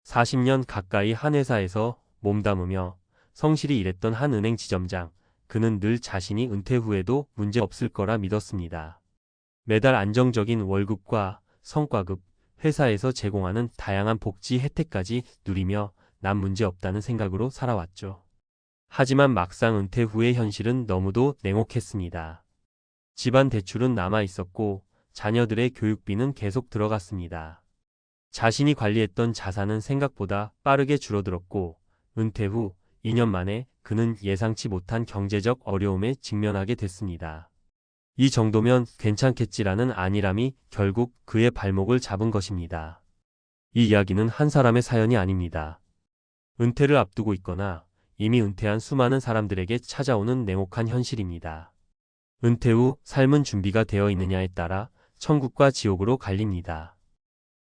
40년 가까이 한 회사에서 몸담으며 성실히 일했던 한 은행 지점장. 그는 늘 자신이 은퇴 후에도 문제 없을 거라 믿었습니다. 매달 안정적인 월급과 성과급, 회사에서 제공하는 다양한 복지 혜택까지 누리며 난 문제 없다는 생각으로 살아왔죠. 하지만 막상 은퇴 후의 현실은 너무도 냉혹했습니다. 집안 대출은 남아 있었고 자녀들의 교육비는 계속 들어갔습니다. 자신이 관리했던 자산은 생각보다 빠르게 줄어들었고 은퇴 후 2년 만에 그는 예상치 못한 경제적 어려움에 직면하게 됐습니다. 이 정도면 괜찮겠지라는 안일함이 결국 그의 발목을 잡은 것입니다. 이 이야기는 한 사람의 사연이 아닙니다. 은퇴를 앞두고 있거나 이미 은퇴한 수많은 사람들에게 찾아오는 냉혹한 현실입니다. 은퇴 후 삶은 준비가 되어 있느냐에 따라 천국과 지옥으로 갈립니다.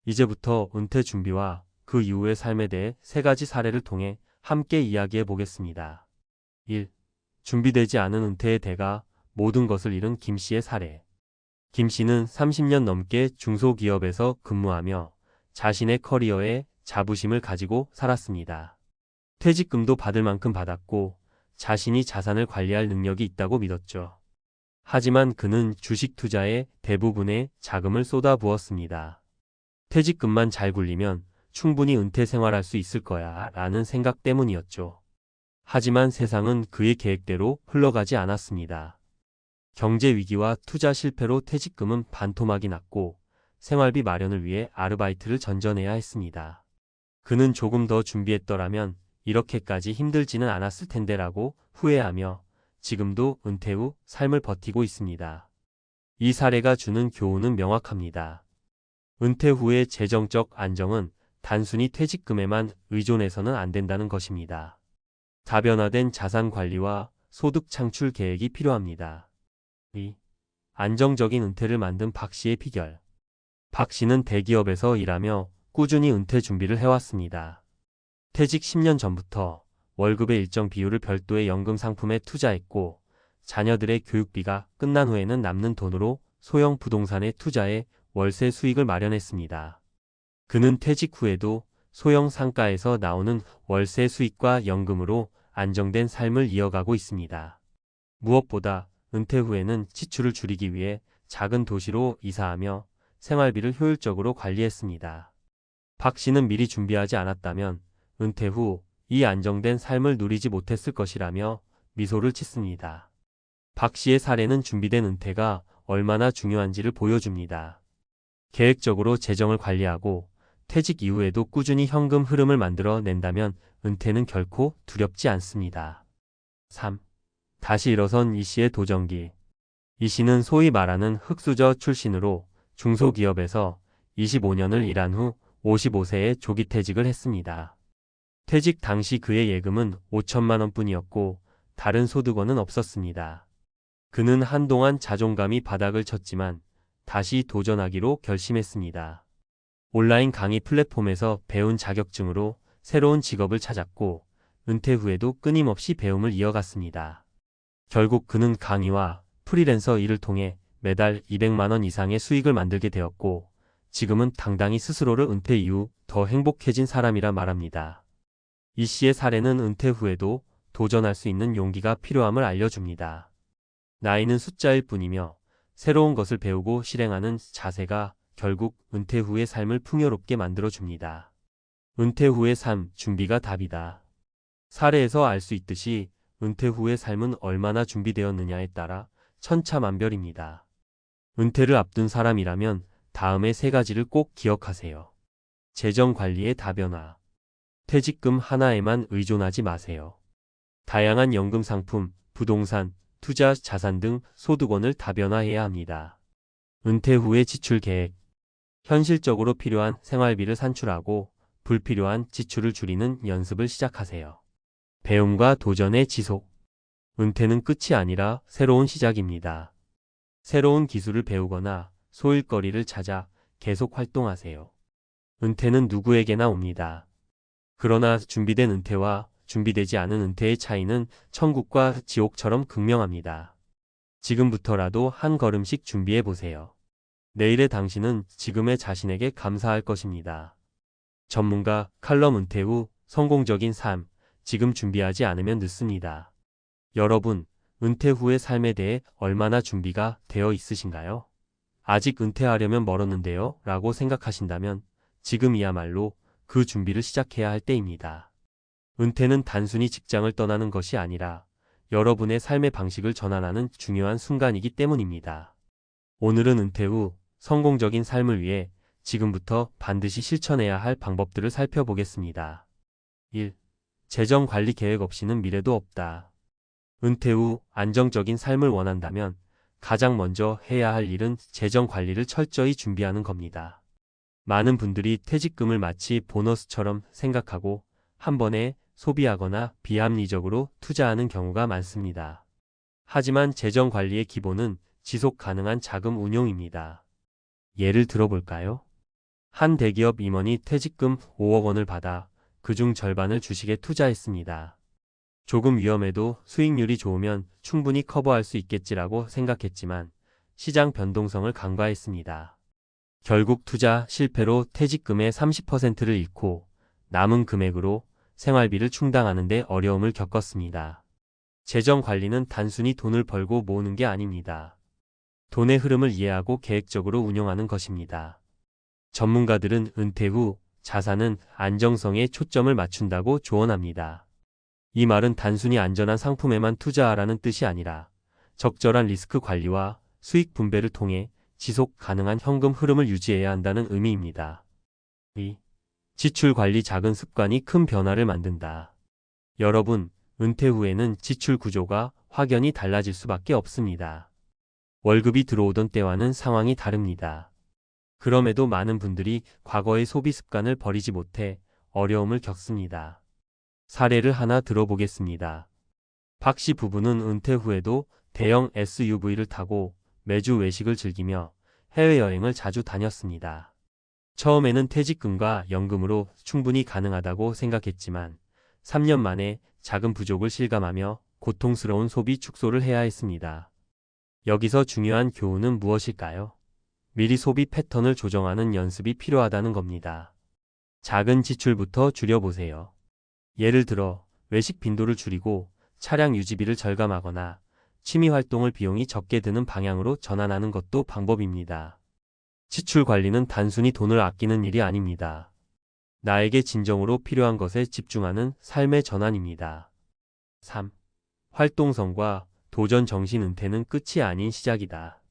이제부터 은퇴 준비와 그 이후의 삶에 대해 세 가지 사례를 통해 함께 이야기해 보겠습니다. 1. 준비되지 않은 은퇴의 대가, 모든 것을 잃은 김 씨의 사례. 김 씨는 30년 넘게 중소기업에서 근무하며 자신의 커리어에 자부심을 가지고 살았습니다. 퇴직금도 받을 만큼 받았고 자신이 자산을 관리할 능력이 있다고 믿었죠. 하지만 그는 주식 투자에 대부분의 자금을 쏟아부었습니다. 퇴직금만 잘 굴리면 충분히 은퇴 생활할 수 있을 거야 라는 생각 때문이었죠. 하지만 세상은 그의 계획대로 흘러가지 않았습니다. 경제 위기와 투자 실패로 퇴직금은 반토막이 났고 생활비 마련을 위해 아르바이트를 전전해야 했습니다. 그는 조금 더 준비했더라면 이렇게까지 힘들지는 않았을 텐데라고 후회하며 지금도 은퇴 후 삶을 버티고 있습니다. 이 사례가 주는 교훈은 명확합니다. 은퇴 후의 재정적 안정은 단순히 퇴직금에만 의존해서는 안 된다는 것입니다. 다변화된 자산 관리와 소득 창출 계획이 필요합니다. 2. 안정적인 은퇴를 만든 박 씨의 비결. 박 씨는 대기업에서 일하며 꾸준히 은퇴 준비를 해왔습니다. 퇴직 10년 전부터 월급의 일정 비율을 별도의 연금 상품에 투자했고 자녀들의 교육비가 끝난 후에는 남는 돈으로 소형 부동산에 투자해 월세 수익을 마련했습니다. 그는 퇴직 후에도 소형 상가에서 나오는 월세 수익과 연금으로 안정된 삶을 이어가고 있습니다. 무엇보다 은퇴 후에는 지출을 줄이기 위해 작은 도시로 이사하며 생활비를 효율적으로 관리했습니다. 박 씨는 미리 준비하지 않았다면 은퇴 후 이 안정된 삶을 누리지 못했을 것이라며 미소를 짓습니다. 박 씨의 사례는 준비된 은퇴가 얼마나 중요한지를 보여줍니다. 계획적으로 재정을 관리하고 퇴직 이후에도 꾸준히 현금 흐름을 만들어 낸다면 은퇴는 결코 두렵지 않습니다. 3. 다시 일어선 이 씨의 도전기. 이 씨는 소위 말하는 흙수저 출신으로 중소기업에서 25년을 일한 후 55세에 조기 퇴직을 했습니다. 퇴직 당시 그의 예금은 5천만 원뿐이었고 다른 소득원은 없었습니다. 그는 한동안 자존감이 바닥을 쳤지만 다시 도전하기로 결심했습니다. 온라인 강의 플랫폼에서 배운 자격증으로 새로운 직업을 찾았고 은퇴 후에도 끊임없이 배움을 이어갔습니다. 결국 그는 강의와 프리랜서 일을 통해 매달 200만 원 이상의 수익을 만들게 되었고 지금은 당당히 스스로를 은퇴 이후 더 행복해진 사람이라 말합니다. 이 씨의 사례는 은퇴 후에도 도전할 수 있는 용기가 필요함을 알려줍니다. 나이는 숫자일 뿐이며 새로운 것을 배우고 실행하는 자세가 결국 은퇴 후의 삶을 풍요롭게 만들어줍니다. 은퇴 후의 삶, 준비가 답이다. 사례에서 알 수 있듯이 은퇴 후의 삶은 얼마나 준비되었느냐에 따라 천차만별입니다. 은퇴를 앞둔 사람이라면 다음의 세 가지를 꼭 기억하세요. 재정 관리의 다변화. 퇴직금 하나에만 의존하지 마세요. 다양한 연금 상품, 부동산, 투자 자산 등 소득원을 다변화해야 합니다. 은퇴 후의 지출 계획. 현실적으로 필요한 생활비를 산출하고 불필요한 지출을 줄이는 연습을 시작하세요. 배움과 도전의 지속. 은퇴는 끝이 아니라 새로운 시작입니다. 새로운 기술을 배우거나 소일거리를 찾아 계속 활동하세요. 은퇴는 누구에게나 옵니다. 그러나 준비된 은퇴와 준비되지 않은 은퇴의 차이는 천국과 지옥처럼 극명합니다. 지금부터라도 한 걸음씩 준비해 보세요. 내일의 당신은 지금의 자신에게 감사할 것입니다. 전문가 칼럼 은퇴 후 성공적인 삶, 지금 준비하지 않으면 늦습니다. 여러분, 은퇴 후의 삶에 대해 얼마나 준비가 되어 있으신가요? 아직 은퇴하려면 멀었는데요 라고 생각하신다면 지금이야말로 그 준비를 시작해야 할 때입니다. 은퇴는 단순히 직장을 떠나는 것이 아니라 여러분의 삶의 방식을 전환하는 중요한 순간이기 때문입니다. 오늘은 은퇴 후 성공적인 삶을 위해 지금부터 반드시 실천해야 할 방법들을 살펴보겠습니다. 1. 재정 관리 계획 없이는 미래도 없다. 은퇴 후 안정적인 삶을 원한다면 가장 먼저 해야 할 일은 재정 관리를 철저히 준비하는 겁니다. 많은 분들이 퇴직금을 마치 보너스처럼 생각하고 한 번에 소비하거나 비합리적으로 투자하는 경우가 많습니다. 하지만 재정 관리의 기본은 지속 가능한 자금 운용입니다. 예를 들어볼까요? 한 대기업 임원이 퇴직금 5억 원을 받아 그중 절반을 주식에 투자했습니다. 조금 위험해도 수익률이 좋으면 충분히 커버할 수 있겠지라고 생각했지만 시장 변동성을 간과했습니다. 결국 투자 실패로 퇴직금의 30%를 잃고 남은 금액으로 생활비를 충당하는 데 어려움을 겪었습니다. 재정 관리는 단순히 돈을 벌고 모으는 게 아닙니다. 돈의 흐름을 이해하고 계획적으로 운용하는 것입니다. 전문가들은 은퇴 후 자산은 안정성에 초점을 맞춘다고 조언합니다. 이 말은 단순히 안전한 상품에만 투자하라는 뜻이 아니라 적절한 리스크 관리와 수익 분배를 통해 지속 가능한 현금 흐름을 유지해야 한다는 의미입니다. 2. 지출 관리 작은 습관이 큰 변화를 만든다. 여러분, 은퇴 후에는 지출 구조가 확연히 달라질 수밖에 없습니다. 월급이 들어오던 때와는 상황이 다릅니다. 그럼에도 많은 분들이 과거의 소비 습관을 버리지 못해 어려움을 겪습니다. 사례를 하나 들어보겠습니다. 박 씨 부부는 은퇴 후에도 대형 SUV를 타고 매주 외식을 즐기며 해외여행을 자주 다녔습니다. 처음에는 퇴직금과 연금으로 충분히 가능하다고 생각했지만 3년 만에 작은 부족을 실감하며 고통스러운 소비 축소를 해야 했습니다. 여기서 중요한 교훈은 무엇일까요? 미리 소비 패턴을 조정하는 연습이 필요하다는 겁니다. 작은 지출부터 줄여보세요. 예를 들어 외식 빈도를 줄이고 차량 유지비를 절감하거나 취미 활동을 비용이 적게 드는 방향으로 전환하는 것도 방법입니다. 지출 관리는 단순히 돈을 아끼는 일이 아닙니다. 나에게 진정으로 필요한 것에 집중하는 삶의 전환입니다. 3. 활동성과 도전 정신. 은퇴는 끝이 아닌 시작이다.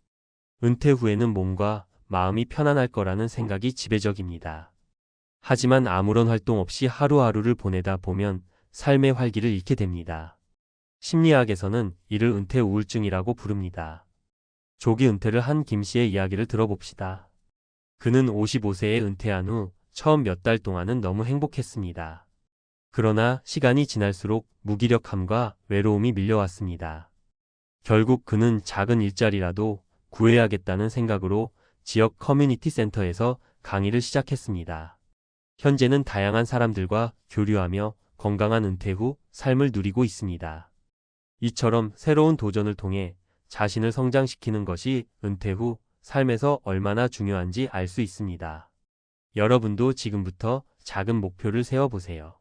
은퇴 후에는 몸과 마음이 편안할 거라는 생각이 지배적입니다. 하지만 아무런 활동 없이 하루하루를 보내다 보면 삶의 활기를 잃게 됩니다. 심리학에서는 이를 은퇴 우울증이라고 부릅니다. 조기 은퇴를 한 김 씨의 이야기를 들어봅시다. 그는 55세에 은퇴한 후 처음 몇 달 동안은 너무 행복했습니다. 그러나 시간이 지날수록 무기력함과 외로움이 밀려왔습니다. 결국 그는 작은 일자리라도 구해야겠다는 생각으로 지역 커뮤니티 센터에서 강의를 시작했습니다. 현재는 다양한 사람들과 교류하며 건강한 은퇴 후 삶을 누리고 있습니다. 이처럼 새로운 도전을 통해 자신을 성장시키는 것이 은퇴 후 삶에서 얼마나 중요한지 알 수 있습니다. 여러분도 지금부터 작은 목표를 세워보세요.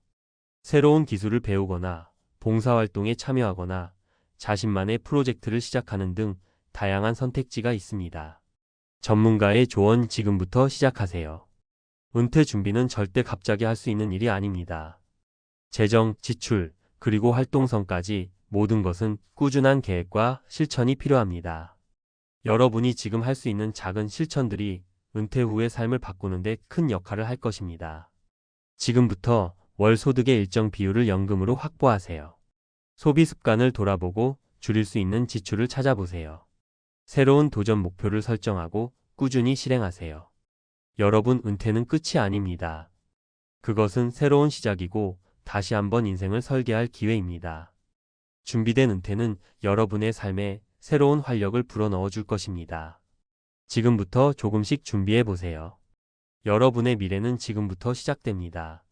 새로운 기술을 배우거나 봉사활동에 참여하거나 자신만의 프로젝트를 시작하는 등 다양한 선택지가 있습니다. 전문가의 조언 지금부터 시작하세요. 은퇴 준비는 절대 갑자기 할 수 있는 일이 아닙니다. 재정, 지출, 그리고 활동성까지 모든 것은 꾸준한 계획과 실천이 필요합니다. 여러분이 지금 할 수 있는 작은 실천들이 은퇴 후의 삶을 바꾸는 데 큰 역할을 할 것입니다. 지금부터 월 소득의 일정 비율을 연금으로 확보하세요. 소비 습관을 돌아보고 줄일 수 있는 지출을 찾아보세요. 새로운 도전 목표를 설정하고 꾸준히 실행하세요. 여러분, 은퇴는 끝이 아닙니다. 그것은 새로운 시작이고 다시 한번 인생을 설계할 기회입니다. 준비된 은퇴는 여러분의 삶에 새로운 활력을 불어넣어 줄 것입니다. 지금부터 조금씩 준비해 보세요. 여러분의 미래는 지금부터 시작됩니다.